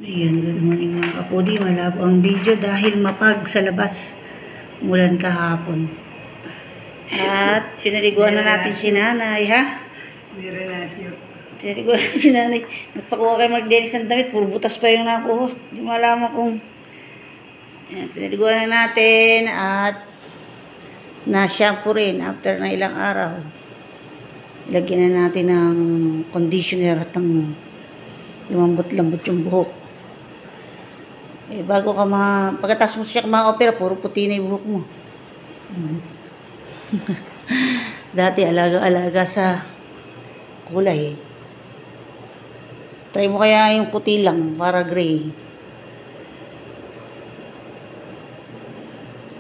Ayan, good morning mga kapudi. Malabo ang video dahil mapag sa labas. Umulan kahapon. At pinaliguan na natin si nanay, ha? Pinaliguan natin si nanay. Nagpakuha kayo mag-denis ng damit. Puro butas pa yung nakuha. Hindi malaman kung... Ayan, pinaliguan na natin at na-shampoo rin after na ilang araw. Ilagyan na natin ng conditioner at ng lumambot-lambot yung buhok. Eh, bago ka pagkatapos mo siya ma-opera, puro puti na yung buhok mo. Dati alaga-alaga sa kulay. Try mo kaya yung puti lang, para gray.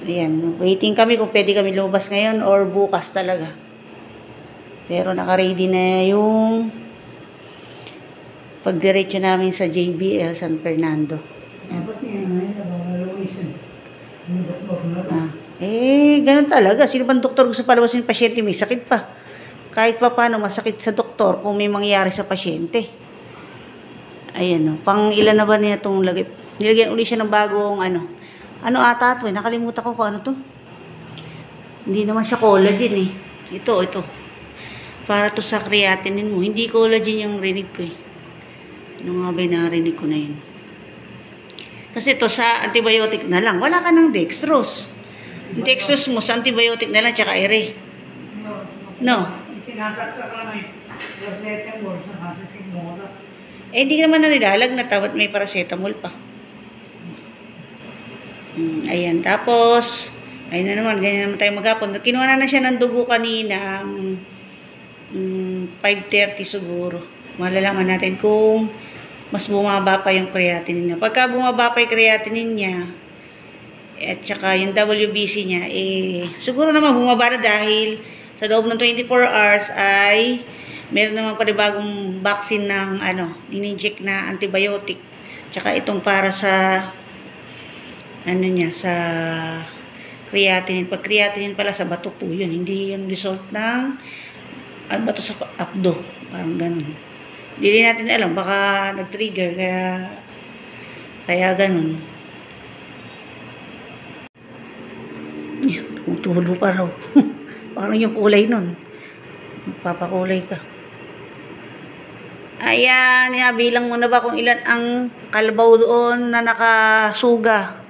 Ayan, waiting kami kung pwede kami lumabas ngayon or bukas talaga. Pero naka-ready na yung pagdiretso namin sa JBL San Fernando. Ganun talaga. Sino bang doktor gusto palabasin yung pasyente? May sakit pa. Kahit pa paano, masakit sa doktor kung may mangyayari sa pasyente. Ayan o. Pang ilan na ba niya itong lagay? Nilagyan uli siya ng bagong ano ata ito eh. Nakalimutan ko kung ano to. Hindi naman siya collagen eh. Ito. Para to sa creatinine mo. Hindi collagen yung rinig ko eh. Ano nga ba yung narinig ko na yun? Kasi ito sa antibiotic na lang. Wala ka ng dextrose. Yung dextrose mo sa antibiotic na lang tsaka ere. No. Sinasaksak lang ay paracetamol sa kasasimura. Eh, hindi naman na nilalag na tawad may paracetamol pa. Ayan. Tapos, ayun na naman. Ganyan naman tayo maghapon. Kinuha na siya ng dugo kanina. 5:30 siguro. Malalaman natin kung mas bumaba pa yung creatinine niya. Pagka bumaba pa yung creatinine niya, at saka yung WBC niya, siguro naman bumaba na dahil sa loob ng 24 hours ay meron naman panibagong vaccine ng in-inject na antibiotic. Tsaka itong para sa sa creatinine. Pag creatinine pala sa bato po yun. Hindi yung result ng bato sa abdo. Parang ganun. Hindi natin alam, baka nag-trigger, kaya ganun. Tumutulo pa raw. Parang yung kulay nun. Magpapakulay ka. Ayan, bilang mo na ba kung ilan ang kalabaw doon na nakasuga.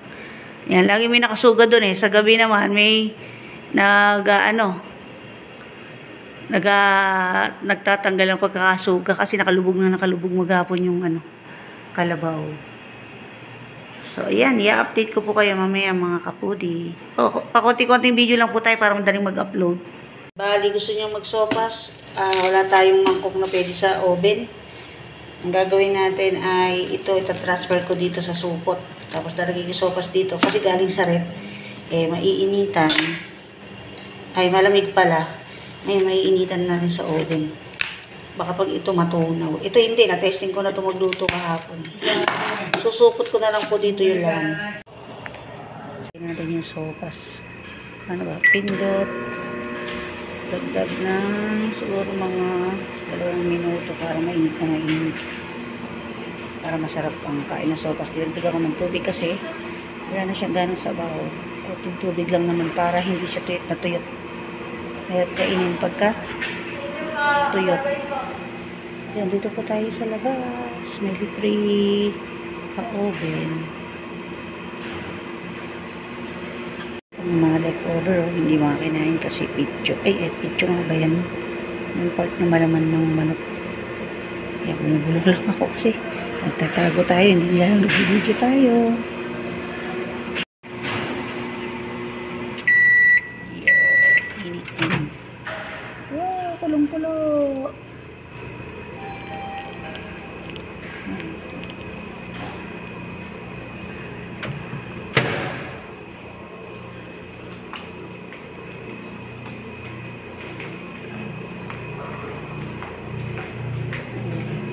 Yan, lagi may nakasuga doon eh. Sa gabi naman, may nagtatanggal ang pagkakasuga kasi nakalubog maghapon yung kalabaw. So, ayan, i-update ko po kayo mamaya mga kapudi. Pakunti-kunting video lang po tayo para madaling mag-upload. Bali, gusto nyo magsopas. Wala tayong mangkok na pwede sa oven. Ang gagawin natin ay itatransfer ko dito sa supot. Tapos dalagay yung sopas dito kasi galing sa rep. Maiinitan. Ay, malamig pala. Ngayon, maiinitan na rin sa oven. Baka pag ito matunaw. Ito hindi, na-testing ko na ito magluto kahapon. Susupot ko na lang po dito yung lang. Tingnan natin yung sopas. Ano ba? Pindot. Dagdag na siguro mga 2 minuto para mainit na mainit. Para masarap ang kain ng sopas. Dinagdag ako ng tubig kasi wala na siyang ganang sabaw. Kunting tubig lang naman para hindi siya tuyot na tuyot. Mahirap kainin pagka tuyot. Yan, dito po tayo sa labas. May free pa-oven. Ang mga leftover, hindi makakinain kasi pitcho. Pitcho nga ba yan? Yung part na malaman ng manok. Yan, bumubulong lang ako kasi nagtatago tayo. Hindi nila lang nag-video tayo. Kulong-kulo.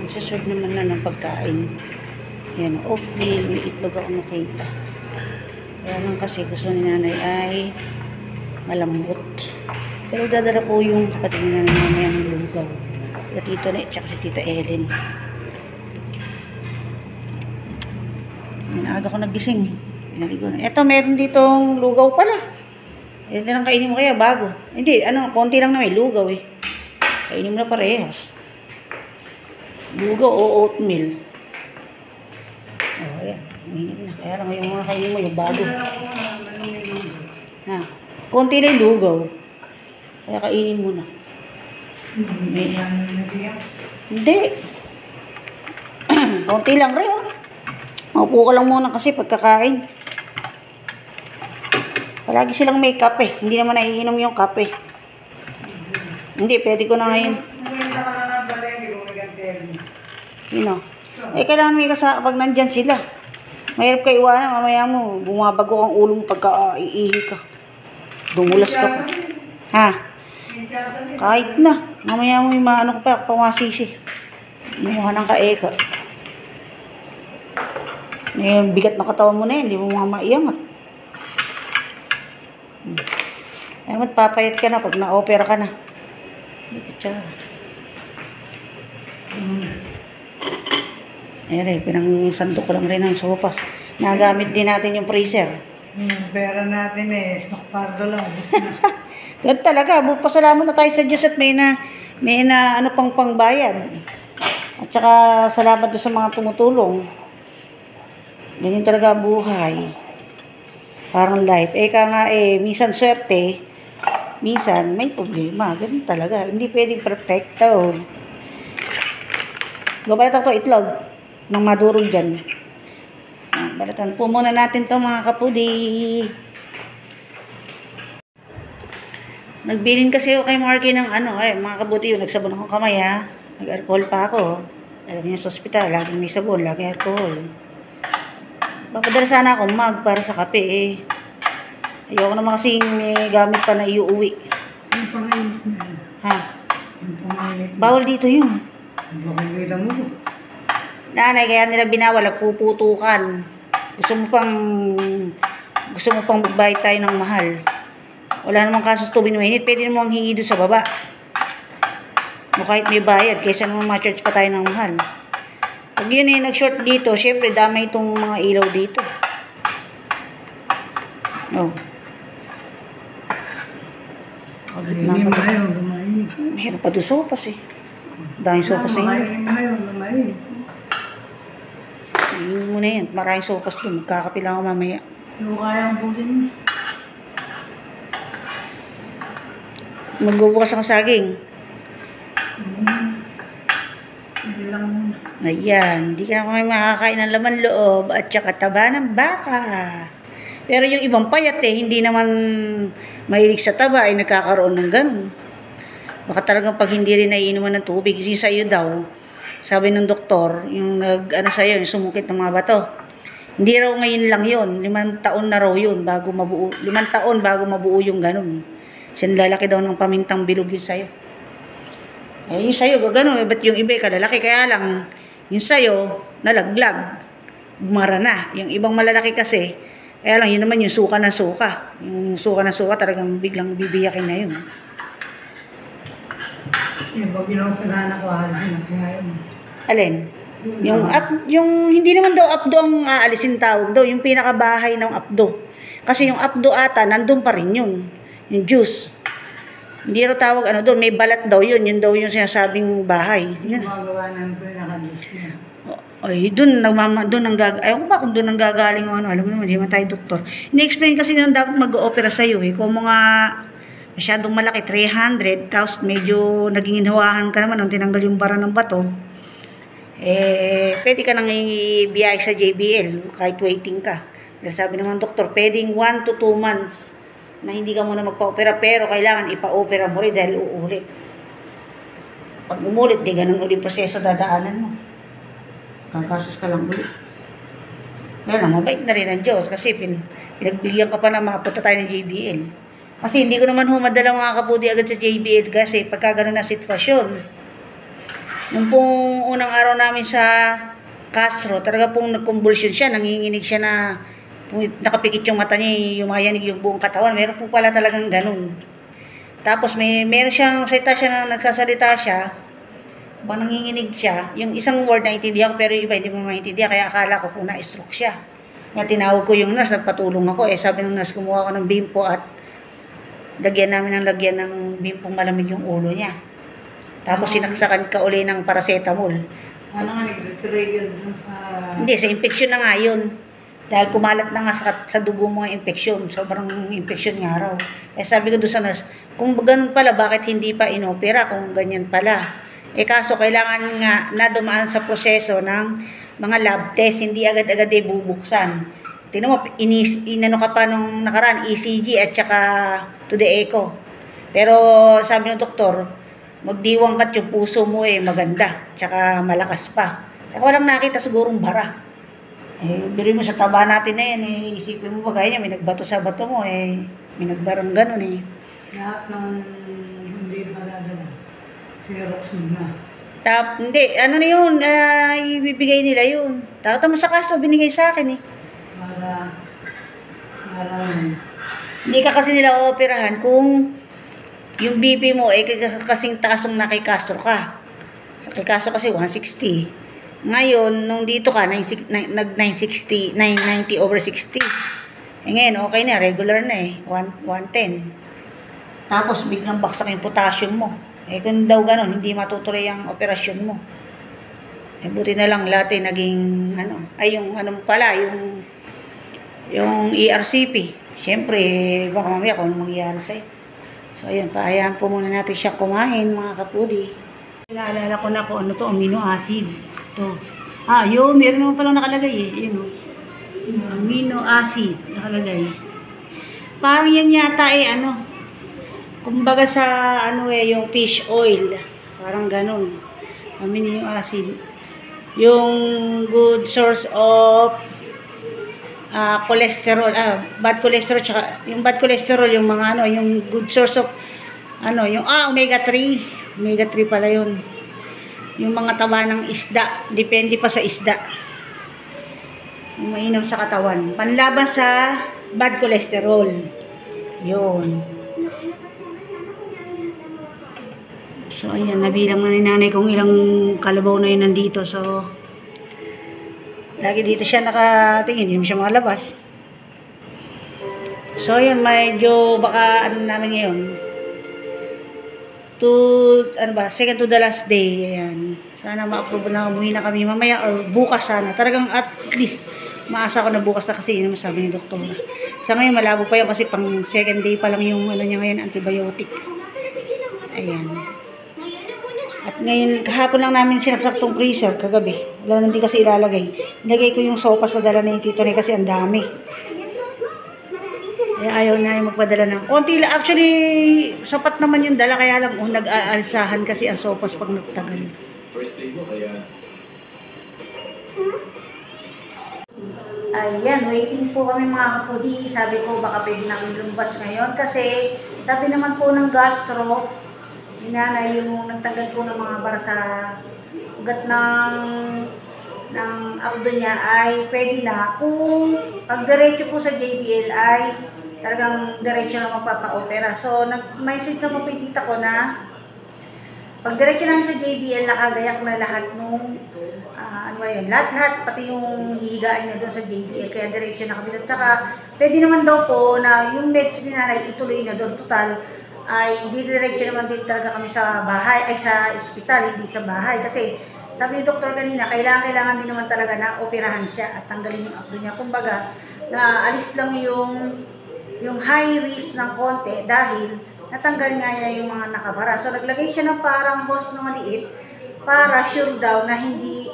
Magsaserve naman na ng pagkain. Yan, oatmeal. May itlog ako nakita. Kaya lang kasi gusto ni nanay ay malambot. Pero dadala po yung kapatid na mamaya ng lugaw. Tito na, tsaka si Tita Ellen. Aga ko nagising. Pinaligo na. Eto, meron ditong lugaw pala. Yan lang kainin mo kaya bago. Hindi, konti lang na may lugaw eh. Kainin mo na parehas. Lugaw o oatmeal. Oh, ayan. Mainit na. Kaya lang yung mga kainin mo, yung bago. Ha. Konti lang yung lugaw. Kaya kainin mo na. Hindi. Konti lang rin, oh. Maupo ka lang muna kasi pagkakain. Palagi silang may kape. Hindi naman naiinom yung kape. Hindi, pwede ko na ngayon. Sino? Eh, kailangan may kasama pag nandyan sila. Mahirap kayo iwanan. Mamaya mo, bumabago ang ulo mo pagka iihi ka. Dumulas ka pa. Ha? Kahit na. Mamaya mo yung maano ko pa, pamasisi. Inuha ng kaeka. Yung bigat na katawan mo na yan, hindi mo maiangat. Ay, magpapayat ka na pag na-opera ka na. Ayan, pinang-sandok ko lang rin ng sopas. Nagamit din natin yung freezer. Yung pera natin eh, stockpardo lang. Ganun talaga, pasalamat na tayo sa Diyos at may na ano pang pangbayad. At saka salamat doon sa mga tumutulong. Ganyan talaga ang buhay. Parang life. Nga minsan swerte, minsan may problema. Ganun talaga. Hindi pwedeng perfecto. Babalatan ko itlog ng madurog dyan. Balatan po muna natin to mga kapudi. Nagbilin kasi ako kay Marky ng mga kabuti yun. Nagsabon akong kamay ha. Nag-alcohol pa ako. Alam niyo sa ospital, laging may sabon, laging alcohol. Papadala sana ako mag para sa kape eh. Ayoko naman kasing may gamit pa na iuwi. Yung pangainit na yun. Ha? Yung pangainit. Bawal dito yun. Bakit lang mo? Nanay, kaya nila binawal, nagpuputukan. Gusto mo pang magbayad tayo ng mahal. Wala namang kasos tubig na mainit, pwede namang hingi doon sa baba. O kahit may bayad, kaysa naman ma-charge pa tayo ng mahal. Pag yun nag-short dito, syempre damay itong mga ilaw dito. Oh. Hindi mo na yun, lumainit. Mahirap pa doon sopas eh. Daming sopas na yun. Makainin mo na yun, lumainit. Hindi mo na yan. Maraming sopas doon. Magkakapi lang ako mamaya. Hindi ko kaya ang bukin mo. Magbubukas ang saging. Hindi lang muna. Ayan. Hindi ka naman makakain ng laman loob at saka taba ng baka. Pero yung ibang payat hindi naman mahilig sa taba ay nagkakaroon ng ganun. Baka talagang pag hindi rin naiinuman ng tubig. Yung sa'yo daw, sabi ng doktor, yung sa'yo, yung sumukit ng mga bato. Hindi raw ngayon lang yun. 5 taon na raw yun bago mabuo. 5 taon bago mabuo yung ganun. Sinlalaki daw ng pamintang bilog yun sa'yo. Eh, yung sa'yo, gano'n. Ba't yung iba kalalaki? Kaya lang, yung sa'yo, nalaglag. Bumara na. Yung ibang malalaki kasi, kaya lang, yun naman yung suka na suka. Yung suka na suka, talagang biglang bibiyakin na yun. Yung pag ginoperahan ako, halos na kaya yun. Alin? Yung hindi naman daw abdo ang aalisin tawag daw. Yung pinakabahay ng abdo. Kasi yung abdo ata, nandun pa rin yun. Yung juice. Hindi raw tawag doon, may balat daw yun. Yun daw yung sinasabing bahay. Yun. Gumagawa ng pinaka-juice niya. Ay, doon ayaw ko ba kung doon nang gagaling o alam mo naman, hindi man tayo doktor. Ini-explain kasi nung dapat mag-o-opera sa'yo kung mga masyadong malaki, 300, tapos medyo naging inhawahan ka naman nung tinanggal yung bara ng bato, pwede ka nang ibiyay sa JBL kahit waiting ka. Pero sabi naman doktor, pwedeng 1 to 2 months na hindi ka muna magpa-opera, pero kailangan ipa-opera mo rin dahil uulit. Pag umulit, di ganun ulit proseso dadaanan mo. Kakasos ka lang ulit. Kaya lang, mabait na rin ang Diyos kasi pinagbigyan ka pa na makapunta tayo ng JBL. Kasi hindi ko naman humadala mga kapudi agad sa JBL kasi pagka ganun na sitwasyon. Nung pong unang araw namin sa Castro, talaga pong nag-convulsion siya, nanginginig siya na nakapikit yung mata niya, yumayanig yung buong katawan. Meron po pala talagang ganun. Tapos meron siyang salita siya na nagsasalita siya, nanginginig siya. Yung isang word na intindihan ko pero yung iba hindi mo maintindihan kaya akala ko kung na-stroke siya. Kaya tinawag ko yung nurse, nagpatulong ako. Sabi ng nurse, kumuha ko ng bimpo at lagyan namin ng bimpong malamig yung ulo niya. Tapos sinaksakan ka uli ng paracetamol. Ano nga, nag-trigger dun sa... Hindi, sa infection na nga yun. Dahil kumalat na nga sa dugo mo ang infection. Sobrang infection nga raw. Kaya sabi ko doon sa nurse, kung ganun pala, bakit hindi pa inopera kung ganyan pala? Kaso kailangan nga na dumaan sa proseso ng mga lab test, hindi agad-agad bubuksan. Tingnan mo, inano ka pa nung nakaraan, ECG at saka to the echo. Pero sabi ng doktor, magdiwang kat yung puso mo maganda, tsaka malakas pa. Tsaka walang nakita sigurong bara. Biro mo sa taba natin na yan, isipin mo ba kaya niya, may nagbato sa bato mo, may nagbarang ganun Lahat ng hindi paladala. Xerox na. Hindi, ano na yun, ibibigay nila yun. Takot mo sa kaso, binigay sa akin Para Hindi ka kasi nila ooperahan kung yung BP mo kasing taas ng nakikastro ka. Sa kikaso kasi 160. Ngayon, nung dito ka, nag-960, 990 over 60. Ngayon, okay na, regular na 110. Tapos, biglang baksak yung potassium mo. Kung daw ganun, hindi matutuloy ang operasyon mo. Buti na lang lahat naging, yung ERCP. Siyempre, baka mamaya kung ano mangyayari sa'yo. So, ayun, paayaan po muna natin siya kumain, mga kapudi. Naalala ko na kung ano to, amino acid. Ito. Yun, meron naman palang nakalagay Yun, amino acid, nakalagay. Parang yan yata kumbaga sa, yung fish oil. Parang ganun. Amino acid. Yung good source of cholesterol, bad cholesterol, tsaka yung bad cholesterol, yung mga yung good source of yung omega 3 pala yun, yung mga taba ng isda, depende pa sa isda, yung mainam sa katawan, panlaban sa bad cholesterol yun. So ayan, nabilang na ni nanay kung ilang kalabaw na yun nandito. So lagi dito siya nakatingin, hindi naman siya makalabas. So yun, medyo baka namin ngayon second to the last day. Ayan, sana ma-approve na, umuwi na kami mamaya or bukas sana. Talagang at least maasa ko na bukas na, kasi yun naman sabi ni doktor. Sa ngayon malabo pa yun kasi pang second day pa lang yung niya ngayon, antibiotic. Ayan. At ngayon, kahapon lang namin sinasaktong freezer, kagabi. Wala naman din kasi ilalagay. Nilagay ko yung sopa sa dala ni Tito Ray kasi ang dami. Kaya ayaw na yung magpadala ng konti lang. Actually, sapat naman yung dala, kaya lang nag-aalsahan kasi ang sopas pag nagtagal. First day mo, kaya... Ayan, waiting po kami mga kapudi. Sabi ko baka pwede namin lumbas ngayon kasi sabi naman po ng gastro, inanay yung nagtagal po ng mga bara sa ugat ng abdo niya ay pwede na kung pag diretso po sa JBL ay talagang diretso na magpapa-opera. So nag-message na po tita ko na pag diretso namin sa JBL, nakagayak na lahat nung lahat, pati yung hihigaan niya doon sa JBL, kaya diretso na kami doon. Tsaka pwede naman daw po na yung meds ni nanay ituloy na doon. Total ay diretso naman din talaga kami sa bahay, ay sa ospital, hindi sa bahay. Kasi sabi ni doktor kanina, kailangan din naman talaga na operahan siya at tanggalin yung abdo niya. Kumbaga, na alis lang yung high risk ng konti dahil natanggal nga niya yung mga nakabara. So naglagay siya ng parang hose na maliit para sure daw na hindi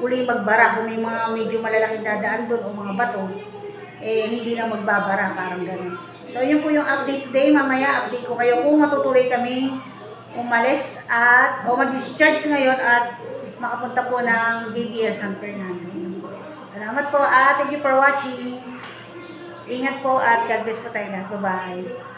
uli magbara. Kung may mga medyo malalaking dadaan doon o mga bato, hindi na magbabara, parang gano'n. So, yun po yung update today. Mamaya, update ko kayo kung matutuloy kami umalis o mag-discharge ngayon at makapunta po ng JBL San Fernando. Salamat po at thank you for watching. Ingat po at God bless po tayo lahat. Bye-bye.